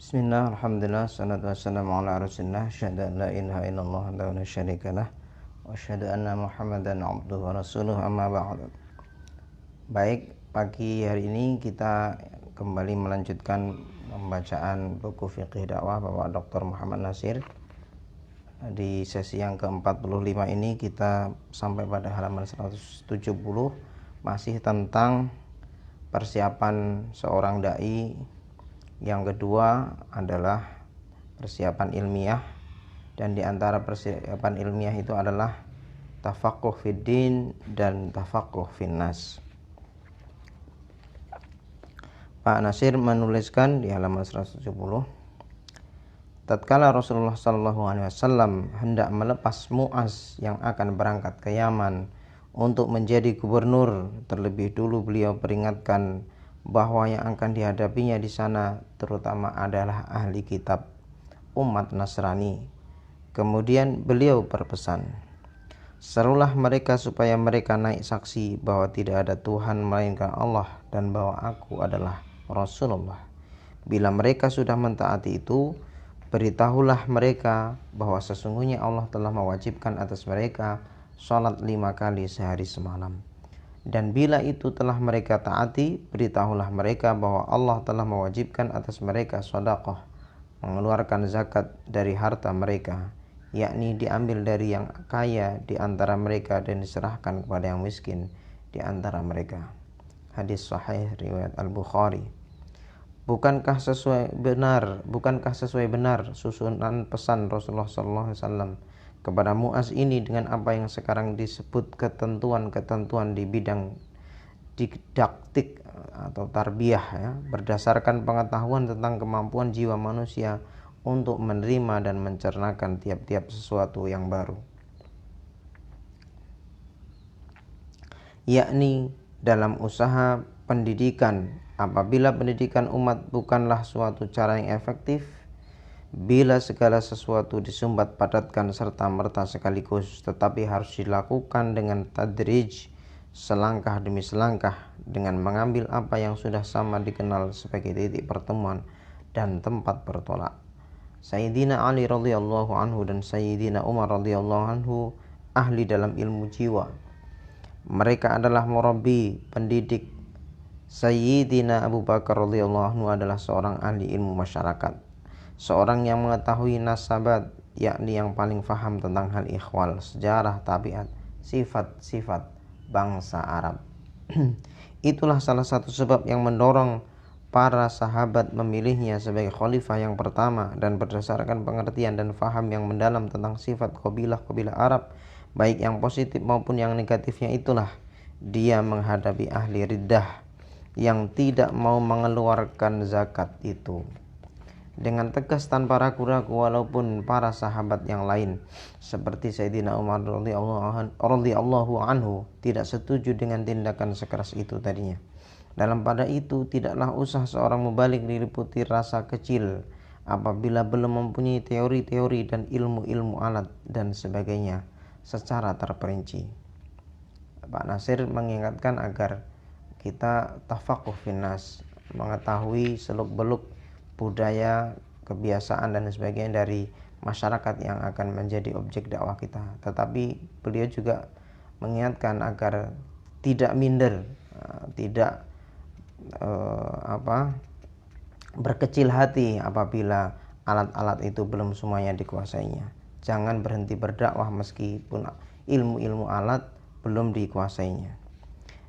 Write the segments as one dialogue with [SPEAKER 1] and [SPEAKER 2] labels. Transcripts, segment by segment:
[SPEAKER 1] Bismillah, alhamdulillah, salatu wassalamu ala rasulillah, asyhadu an la ilaha illallah wa la syarikalah, wa asyhadu anna Muhammadan abduhu wa rasuluh, amma ba'du. Baik, pagi hari ini kita kembali melanjutkan pembacaan buku Fiqih Dakwah Bapak Dr. Muhammad Nasir. Di sesi yang ke-45 ini kita sampai pada halaman 170, masih tentang persiapan seorang dai. Yang kedua adalah persiapan ilmiah, dan di antara persiapan ilmiah itu adalah tafaqquh fid din dan tafaqquh finnas. Pak Nasir menuliskan di halaman 170, tatkala Rasulullah SAW hendak melepas Mu'az yang akan berangkat ke Yaman untuk menjadi gubernur, terlebih dulu beliau peringatkan bahwa yang akan dihadapinya di sana terutama adalah ahli kitab, umat Nasrani. Kemudian beliau berpesan, serulah mereka supaya mereka naik saksi bahwa tidak ada Tuhan melainkan Allah dan bahwa aku adalah Rasulullah. Bila mereka sudah mentaati itu, beritahulah mereka bahwa sesungguhnya Allah telah mewajibkan atas mereka sholat 5 kali sehari semalam. Dan bila itu telah mereka taati, beritahulah mereka bahwa Allah telah mewajibkan atas mereka sedekah, mengeluarkan zakat dari harta mereka, yakni diambil dari yang kaya di antara mereka dan diserahkan kepada yang miskin di antara mereka. Hadis sahih riwayat Al-Bukhari. Bukankah sesuai benar susunan pesan Rasulullah SAW kepada Mu'az ini dengan apa yang sekarang disebut ketentuan-ketentuan di bidang didaktik atau tarbiyah, ya, berdasarkan pengetahuan tentang kemampuan jiwa manusia untuk menerima dan mencernakan tiap-tiap sesuatu yang baru, yakni dalam usaha pendidikan. Apabila pendidikan umat bukanlah suatu cara yang efektif, bila segala sesuatu disumbat padatkan serta merta sekaligus, tetapi harus dilakukan dengan tadrij, selangkah demi selangkah, dengan mengambil apa yang sudah sama dikenal sebagai titik pertemuan dan tempat bertolak. Sayyidina Ali radhiyallahu anhu dan Sayyidina Umar radhiyallahu anhu ahli dalam ilmu jiwa. Mereka adalah murabbi, pendidik. Sayyidina Abu Bakar radhiyallahu anhu adalah seorang ahli ilmu masyarakat, seorang yang mengetahui nasabat, yakni yang paling faham tentang hal ikhwal, sejarah, tabiat, sifat-sifat bangsa Arab. Itulah salah satu sebab yang mendorong para sahabat memilihnya sebagai khalifah yang pertama, dan berdasarkan pengertian dan faham yang mendalam tentang sifat kabilah-kabilah Arab, baik yang positif maupun yang negatifnya, itulah dia menghadapi ahli riddah yang tidak mau mengeluarkan zakat itu dengan tegas tanpa ragu-ragu, walaupun para sahabat yang lain seperti Sayyidina Umar radhiyallahu anhu tidak setuju dengan tindakan sekeras itu tadinya. Dalam pada itu tidaklah usah seorang mubalik diliputi rasa kecil apabila belum mempunyai teori-teori dan ilmu-ilmu alat dan sebagainya secara terperinci. Pak Nasir mengingatkan agar kita tafaqquh finnas, mengetahui seluk-beluk budaya, kebiasaan dan sebagainya dari masyarakat yang akan menjadi objek dakwah kita. Tetapi beliau juga mengingatkan agar tidak minder, tidak berkecil hati apabila alat-alat itu belum semuanya dikuasainya. Jangan berhenti berdakwah meskipun ilmu-ilmu alat belum dikuasainya.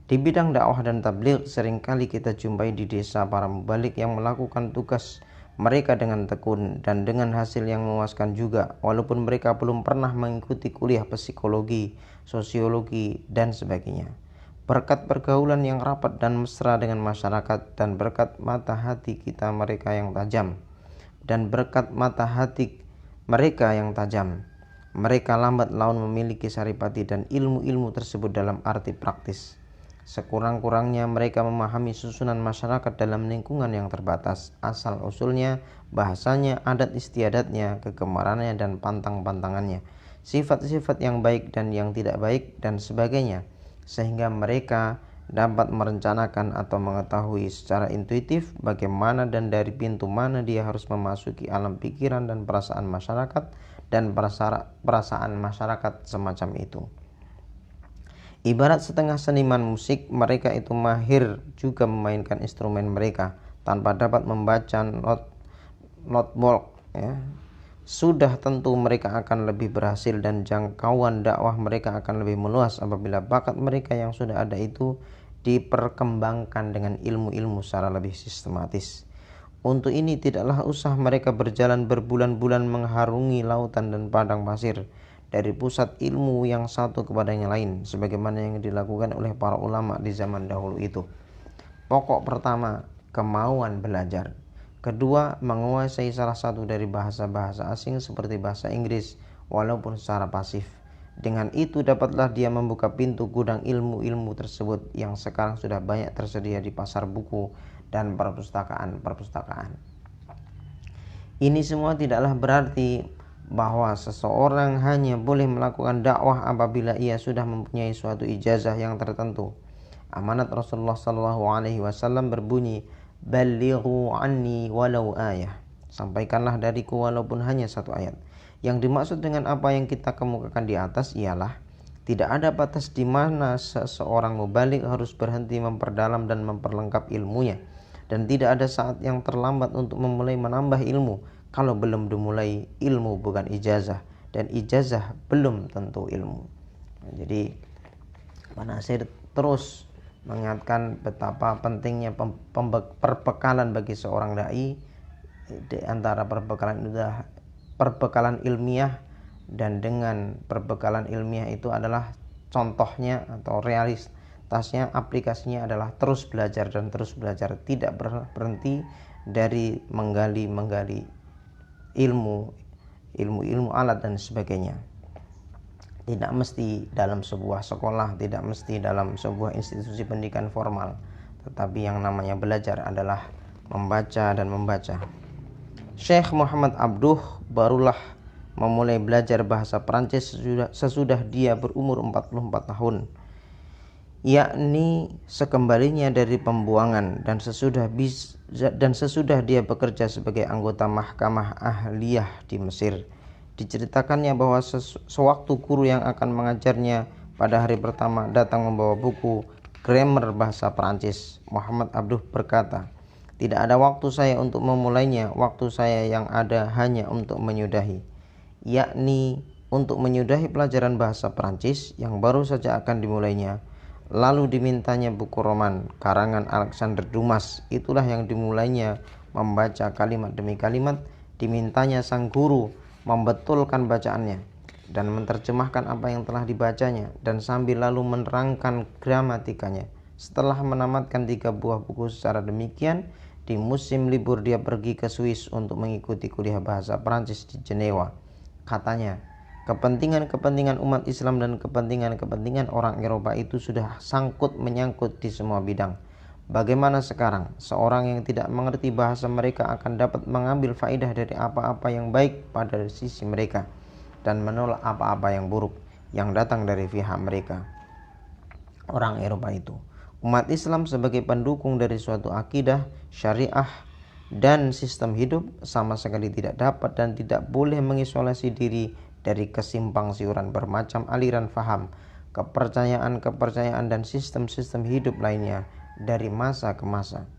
[SPEAKER 1] Di bidang dakwah dan tabligh seringkali kita jumpai di desa para mubalik yang melakukan tugas mereka dengan tekun dan dengan hasil yang memuaskan juga, walaupun mereka belum pernah mengikuti kuliah psikologi, sosiologi dan sebagainya. Berkat pergaulan yang rapat dan mesra dengan masyarakat, dan berkat mata hati kita mereka yang tajam, mereka lambat laun memiliki saripati dan ilmu-ilmu tersebut dalam arti praktis. Sekurang-kurangnya mereka memahami susunan masyarakat dalam lingkungan yang terbatas, asal-usulnya, bahasanya, adat istiadatnya, kegemarannya dan pantang-pantangannya, sifat-sifat yang baik dan yang tidak baik dan sebagainya, sehingga mereka dapat merencanakan atau mengetahui secara intuitif bagaimana dan dari pintu mana dia harus memasuki alam pikiran dan perasaan masyarakat dan perasaan masyarakat semacam itu. Ibarat setengah seniman musik, mereka itu mahir juga memainkan instrumen mereka tanpa dapat membaca not bulk, ya. Sudah tentu mereka akan lebih berhasil dan jangkauan dakwah mereka akan lebih meluas apabila bakat mereka yang sudah ada itu diperkembangkan dengan ilmu-ilmu secara lebih sistematis. Untuk ini tidaklah usah mereka berjalan berbulan-bulan mengharungi lautan dan padang pasir dari pusat ilmu yang satu kepada yang lain, sebagaimana yang dilakukan oleh para ulama di zaman dahulu itu. Pokok pertama, kemauan belajar. Kedua, menguasai salah satu dari bahasa-bahasa asing seperti bahasa Inggris walaupun secara pasif. Dengan itu dapatlah dia membuka pintu gudang ilmu-ilmu tersebut yang sekarang sudah banyak tersedia di pasar buku dan perpustakaan. Ini semua tidaklah berarti bahwa seseorang hanya boleh melakukan dakwah apabila ia sudah mempunyai suatu ijazah yang tertentu. Amanat Rasulullah SAW berbunyi, "Ballighu anni walau ayah." Sampaikanlah dariku walaupun hanya satu ayat. Yang dimaksud dengan apa yang kita kemukakan di atas ialah tidak ada batas di mana seseorang mubaligh harus berhenti memperdalam dan memperlengkap ilmunya, dan tidak ada saat yang terlambat untuk memulai menambah ilmu kalau belum dimulai ilmu bukan ijazah, dan ijazah belum tentu ilmu. Jadi Pak Nasir terus mengingatkan betapa pentingnya perbekalan bagi seorang dai. Di antara perbekalan itu adalah perbekalan ilmiah, dan dengan perbekalan ilmiah itu adalah contohnya atau realitasnya, aplikasinya adalah terus belajar dan terus belajar, tidak berhenti dari menggali ilmu alat dan sebagainya. Tidak mesti dalam sebuah sekolah, tidak mesti dalam sebuah institusi pendidikan formal, tetapi yang namanya belajar adalah membaca dan membaca. Syekh Muhammad Abduh barulah memulai belajar bahasa Prancis sesudah dia berumur 44 tahun, yakni sekembalinya dari pembuangan dan sesudah dia bekerja sebagai anggota mahkamah ahliyah di Mesir. Diceritakannya bahwa sewaktu guru yang akan mengajarnya pada hari pertama datang membawa buku grammar bahasa Prancis, Muhammad Abduh berkata, "Tidak ada waktu saya untuk memulainya, waktu saya yang ada hanya untuk menyudahi," yakni untuk menyudahi pelajaran bahasa Prancis yang baru saja akan dimulainya. Lalu dimintanya buku roman karangan Alexander Dumas, itulah yang dimulainya membaca kalimat demi kalimat. Dimintanya sang guru membetulkan bacaannya dan menerjemahkan apa yang telah dibacanya, dan sambil lalu menerangkan gramatikanya. Setelah menamatkan 3 buah buku secara demikian, di musim libur dia pergi ke Swiss untuk mengikuti kuliah bahasa Prancis di Jenewa. Katanya, kepentingan-kepentingan umat Islam dan kepentingan-kepentingan orang Eropa itu sudah sangkut menyangkut di semua bidang. Bagaimana sekarang seorang yang tidak mengerti bahasa mereka akan dapat mengambil faedah dari apa-apa yang baik pada sisi mereka dan menolak apa-apa yang buruk yang datang dari pihak mereka, orang Eropa itu? Umat Islam sebagai pendukung dari suatu akidah, syariah, dan sistem hidup sama sekali tidak dapat dan tidak boleh mengisolasi diri dari kesimpang siuran bermacam aliran faham, kepercayaan dan sistem-sistem hidup lainnya dari masa ke masa.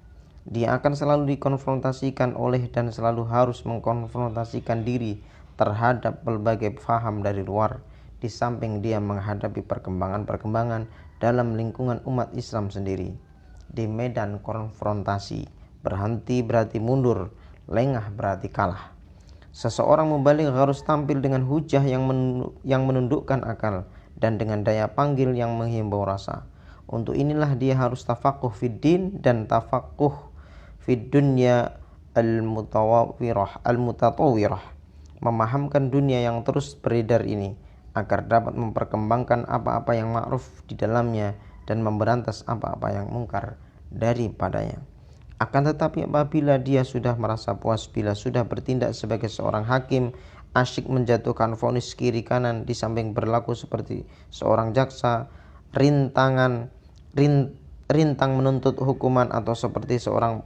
[SPEAKER 1] Dia akan selalu dikonfrontasikan oleh dan selalu harus mengkonfrontasikan diri terhadap berbagai faham dari luar, di samping dia menghadapi perkembangan-perkembangan dalam lingkungan umat Islam sendiri. Di medan konfrontasi, berhenti berarti mundur, lengah berarti kalah. Seseorang mubaligh harus tampil dengan hujah yang menundukkan akal dan dengan daya panggil yang menghimbau rasa. Untuk inilah dia harus tafaquh fid din dan tafaquh fid dunya al-mutatawwirah, memahamkan dunia yang terus beredar ini agar dapat memperkembangkan apa-apa yang ma'ruf di dalamnya dan memberantas apa-apa yang mungkar daripadanya. Akan tetapi apabila dia sudah merasa puas bila sudah bertindak sebagai seorang hakim, asyik menjatuhkan vonis kiri kanan di samping berlaku seperti seorang jaksa, rintang menuntut hukuman atau seperti seorang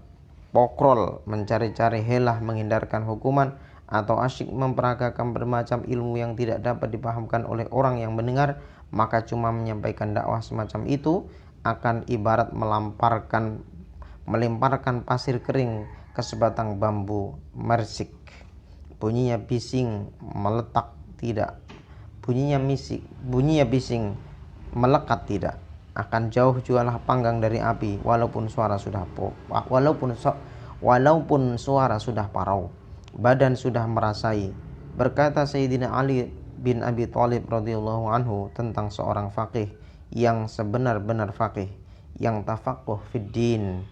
[SPEAKER 1] pokrol mencari-cari helah menghindarkan hukuman atau asyik memperagakan bermacam ilmu yang tidak dapat dipahamkan oleh orang yang mendengar, maka cuma menyampaikan dakwah semacam itu akan ibarat melemparkan pasir kering ke sebatang bambu mersik. Bunyinya bising meletak tidak, bunyinya bising melekat tidak, akan jauh jugalah panggang dari api walaupun suara sudah parau, badan sudah merasai. Berkata Sayyidina Ali bin Abi Thalib radhiyallahu anhu tentang seorang faqih yang sebenar-benar faqih, yang tafaqquh fid din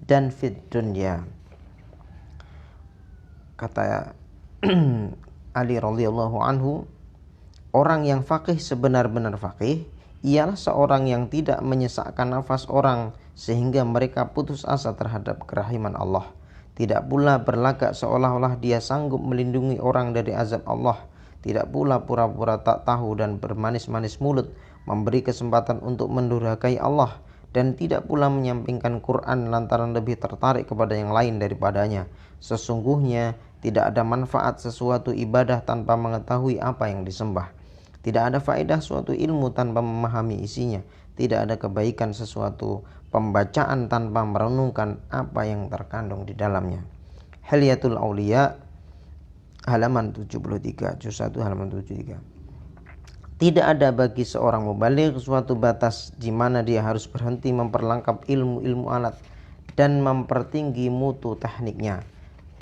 [SPEAKER 1] dan fid dunya. Kata Ali radhiyallahu anhu, orang yang faqih sebenar-benar faqih ialah seorang yang tidak menyesakkan nafas orang sehingga mereka putus asa terhadap kerahiman Allah. Tidak pula berlagak seolah-olah dia sanggup melindungi orang dari azab Allah. Tidak pula pura-pura tak tahu dan bermanis-manis mulut memberi kesempatan untuk mendurhakai Allah. Dan tidak pula menyampingkan Quran lantaran lebih tertarik kepada yang lain daripadanya. Sesungguhnya tidak ada manfaat sesuatu ibadah tanpa mengetahui apa yang disembah. Tidak ada faedah suatu ilmu tanpa memahami isinya. Tidak ada kebaikan sesuatu pembacaan tanpa merenungkan apa yang terkandung di dalamnya. Hilyatul Auliya halaman 73, juz 1 halaman 73. Tidak ada bagi seorang mubaligh suatu batas di mana dia harus berhenti memperlengkap ilmu-ilmu alat dan mempertinggi mutu tekniknya.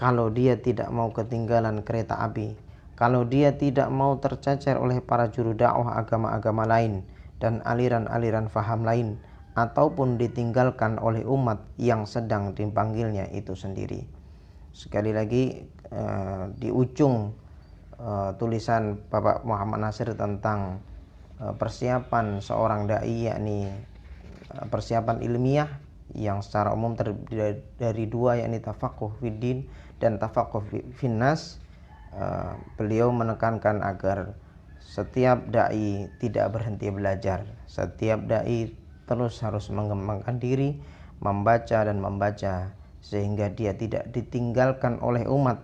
[SPEAKER 1] Kalau dia tidak mau ketinggalan kereta api, kalau dia tidak mau tercecer oleh para juru dakwah agama-agama lain dan aliran-aliran faham lain, ataupun ditinggalkan oleh umat yang sedang dipanggilnya itu sendiri. Sekali lagi di ujung tulisan Bapak Muhammad Nasir tentang persiapan seorang dai, yakni persiapan ilmiah yang secara umum terdiri dari dua, yakni tafaqquh fiddin dan tafaqquh finnas. Beliau menekankan agar setiap dai tidak berhenti belajar. Setiap dai terus harus mengembangkan diri, membaca dan membaca, sehingga dia tidak ditinggalkan oleh umat,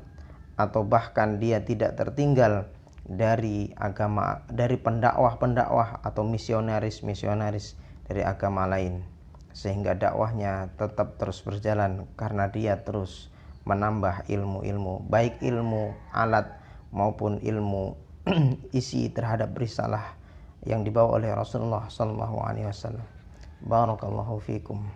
[SPEAKER 1] atau bahkan dia tidak tertinggal dari agama, dari pendakwah-pendakwah atau misionaris-misionaris dari agama lain, sehingga dakwahnya tetap terus berjalan karena dia terus menambah ilmu-ilmu, baik ilmu alat maupun ilmu isi terhadap risalah yang dibawa oleh Rasulullah sallallahu alaihi wasallam. Barakallahu fikum.